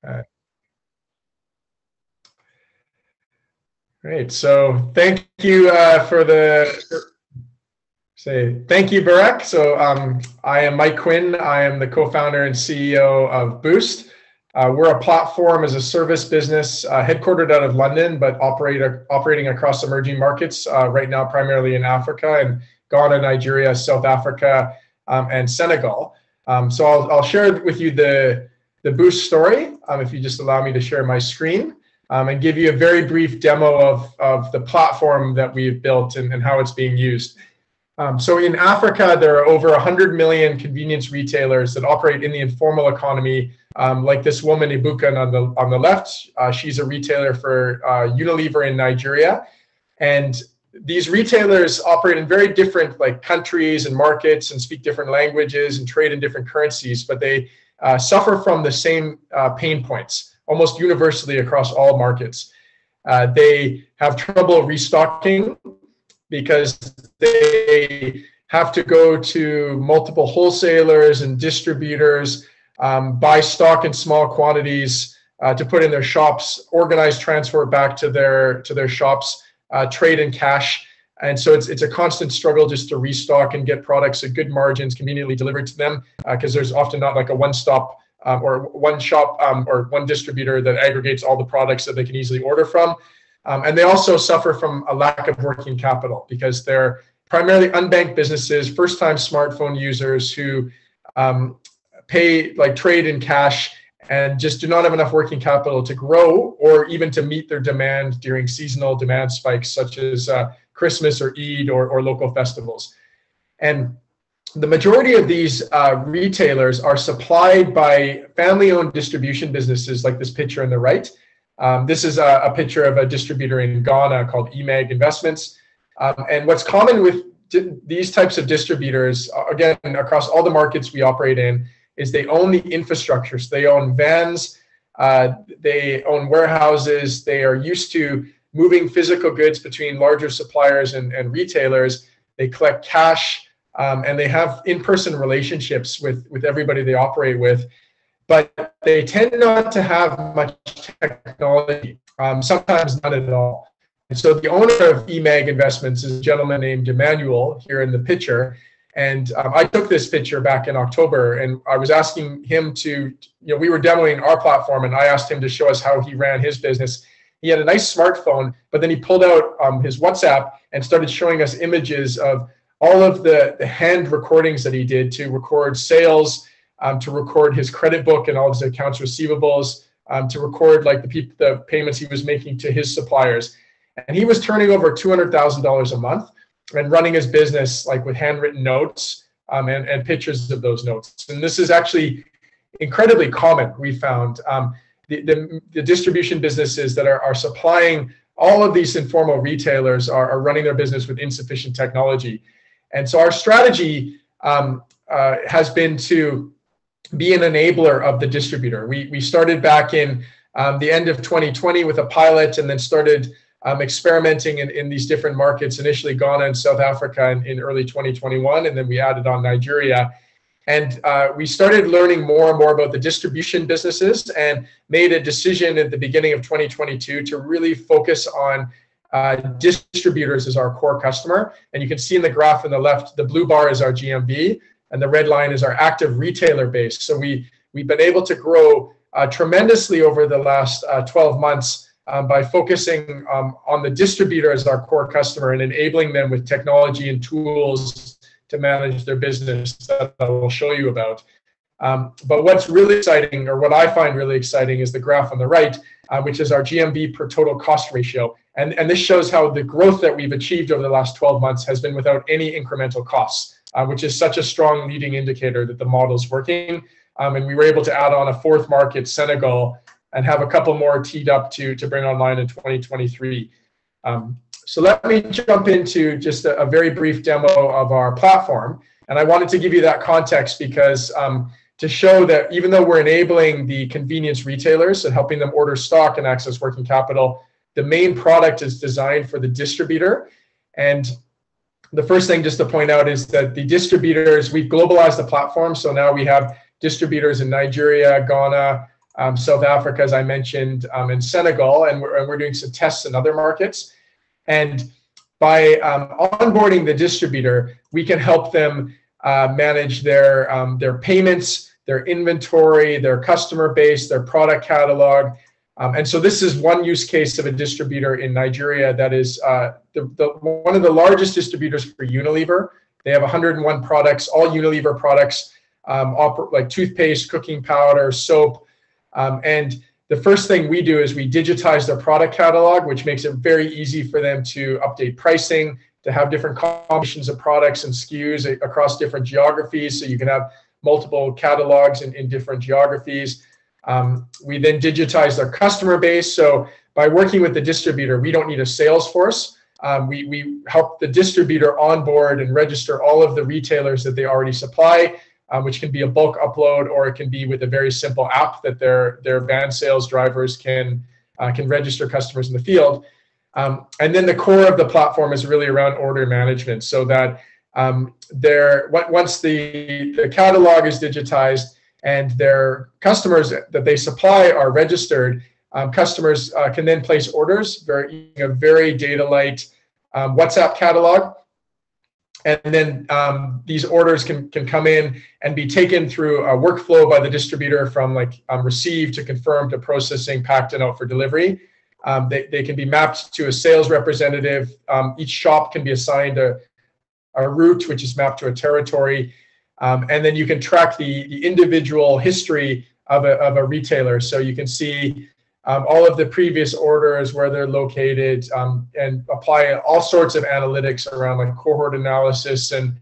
Uh, Great. So thank you thank you, Barak. So I am Mike Quinn. I am the co-founder and CEO of Boost. We're a platform as a service business headquartered out of London, but operating across emerging markets right now, primarily in Africa and Ghana, Nigeria, South Africa, and Senegal. So I'll share with you the Boost story, if you just allow me to share my screen, and give you a very brief demo of the platform that we've built and how it's being used. So in Africa, there are over 100 million convenience retailers that operate in the informal economy, like this woman, Ibuka, on the left. She's a retailer for Unilever in Nigeria. And these retailers operate in very different countries and markets and speak different languages and trade in different currencies, but they suffer from the same pain points almost universally across all markets. They have trouble restocking because they have to go to multiple wholesalers and distributors, buy stock in small quantities to put in their shops, organize, transfer back to their shops, trade in cash. And so it's a constant struggle just to restock and get products at good margins conveniently delivered to them, because there's often not like a one-stop or one shop or one distributor that aggregates all the products that they can easily order from. And they also suffer from a lack of working capital because they're primarily unbanked businesses, first-time smartphone users who trade in cash and just do not have enough working capital to grow or even to meet their demand during seasonal demand spikes such as Christmas or Eid or local festivals. And the majority of these retailers are supplied by family-owned distribution businesses like this picture on the right. This is a picture of a distributor in Ghana called Emmanuel Investments. And what's common with these types of distributors, again, across all the markets we operate in, is they own the infrastructure. So they own vans, they own warehouses, they are used to moving physical goods between larger suppliers and retailers. They collect cash, and they have in-person relationships with everybody they operate with. But they tend not to have much technology, sometimes none at all. And so the owner of Emag Investments is a gentleman named Emmanuel here in the picture. And I took this picture back in October, and I was asking him to, we were demoing our platform, and I asked him to show us how he ran his business. He had a nice smartphone, but then he pulled out his WhatsApp and started showing us images of all of the hand recordings that he did to record sales, to record his credit book and all of his accounts receivables, to record the payments he was making to his suppliers. And he was turning over $200,000 a month and running his business with handwritten notes and pictures of those notes. And this is actually incredibly common, we found. The distribution businesses that are supplying all of these informal retailers are running their business with insufficient technology. And so our strategy has been to be an enabler of the distributor. We started back in the end of 2020 with a pilot, and then started experimenting in these different markets, initially Ghana and South Africa in early 2021, and then we added on Nigeria. And we started learning more and more about the distribution businesses and made a decision at the beginning of 2022 to really focus on distributors as our core customer. And you can see in the graph on the left, the blue bar is our GMV, and the red line is our active retailer base. So we've been able to grow tremendously over the last 12 months by focusing on the distributor as our core customer and enabling them with technology and tools to manage their business that I will show you about. But what's really exciting, or what I find really exciting, is the graph on the right, which is our GMV per total cost ratio. And this shows how the growth that we've achieved over the last 12 months has been without any incremental costs, which is such a strong leading indicator that the model's working. And we were able to add on a fourth market, Senegal, and have a couple more teed up to bring online in 2023. So let me jump into just a very brief demo of our platform. And I wanted to give you that context because to show that even though we're enabling the convenience retailers and helping them order stock and access working capital, the main product is designed for the distributor. And the first thing just to point out is that the distributors, we've globalized the platform. So now we have distributors in Nigeria, Ghana, South Africa, as I mentioned, and Senegal, and we're doing some tests in other markets. And by onboarding the distributor, we can help them manage their payments, their inventory, their customer base, their product catalog. And so this is one use case of a distributor in Nigeria that is one of the largest distributors for Unilever. They have 101 products, all Unilever products, like toothpaste, cooking powder, soap. And the first thing we do is we digitize their product catalog, which makes it very easy for them to update pricing, to have different combinations of products and SKUs across different geographies. So you can have multiple catalogs in different geographies. We then digitize their customer base. So by working with the distributor, we don't need a sales force. We help the distributor onboard and register all of the retailers that they already supply, which can be a bulk upload, or it can be with a very simple app that their van sales drivers can register customers in the field. And then the core of the platform is really around order management, so that once the catalog is digitized and their customers that they supply are registered, customers can then place orders using a very data light WhatsApp catalog. And then these orders can come in and be taken through a workflow by the distributor from receive to confirm to processing, packed and out for delivery. They can be mapped to a sales representative. Each shop can be assigned a route, which is mapped to a territory. And then you can track the individual history of a retailer. So you can see all of the previous orders, where they're located, and apply all sorts of analytics around like cohort analysis and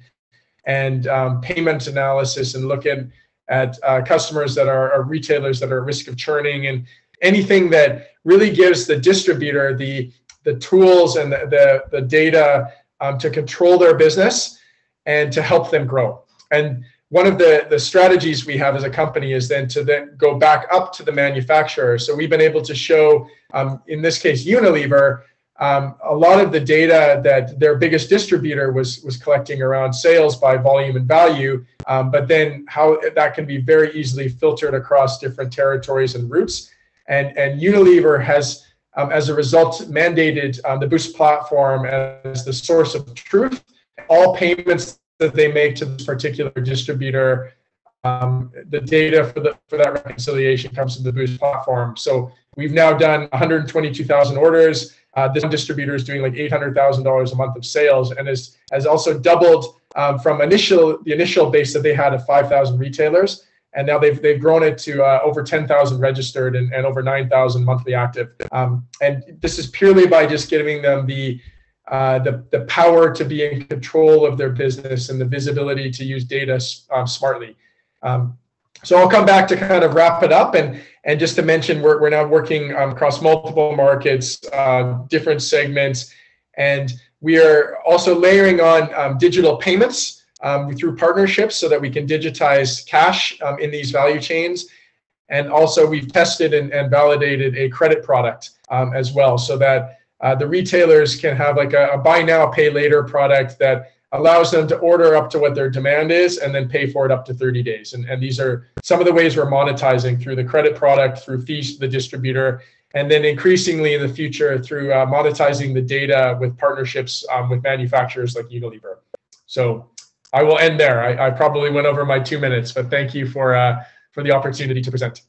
payment analysis, and look at customers that are retailers that are at risk of churning, and anything that really gives the distributor the tools and the data to control their business and to help them grow. And one of the strategies we have as a company is then to go back up to the manufacturer. So we've been able to show, in this case, Unilever, a lot of the data that their biggest distributor was collecting around sales by volume and value, but then how that can be very easily filtered across different territories and routes. And Unilever has, as a result, mandated the Boost platform as the source of truth. All payments that they make to this particular distributor, the data for that reconciliation comes from the Boost platform. So we've now done 122,000 orders. This distributor is doing like $800,000 a month of sales, and has also doubled from the initial base that they had of 5,000 retailers, and now they've grown it to over 10,000 registered and over 9,000 monthly active. And this is purely by just giving them the power to be in control of their business and the visibility to use data smartly. So I'll come back to kind of wrap it up, and just to mention, we're now working across multiple markets, different segments, and we are also layering on digital payments through partnerships so that we can digitize cash in these value chains. And also we've tested and validated a credit product as well, so that the retailers can have like a buy now, pay later product that allows them to order up to what their demand is and then pay for it up to 30 days. And these are some of the ways we're monetizing through the credit product, through fees to the distributor, and then increasingly in the future through monetizing the data with partnerships with manufacturers like Unilever. So I will end there. I probably went over my 2 minutes, but thank you for the opportunity to present.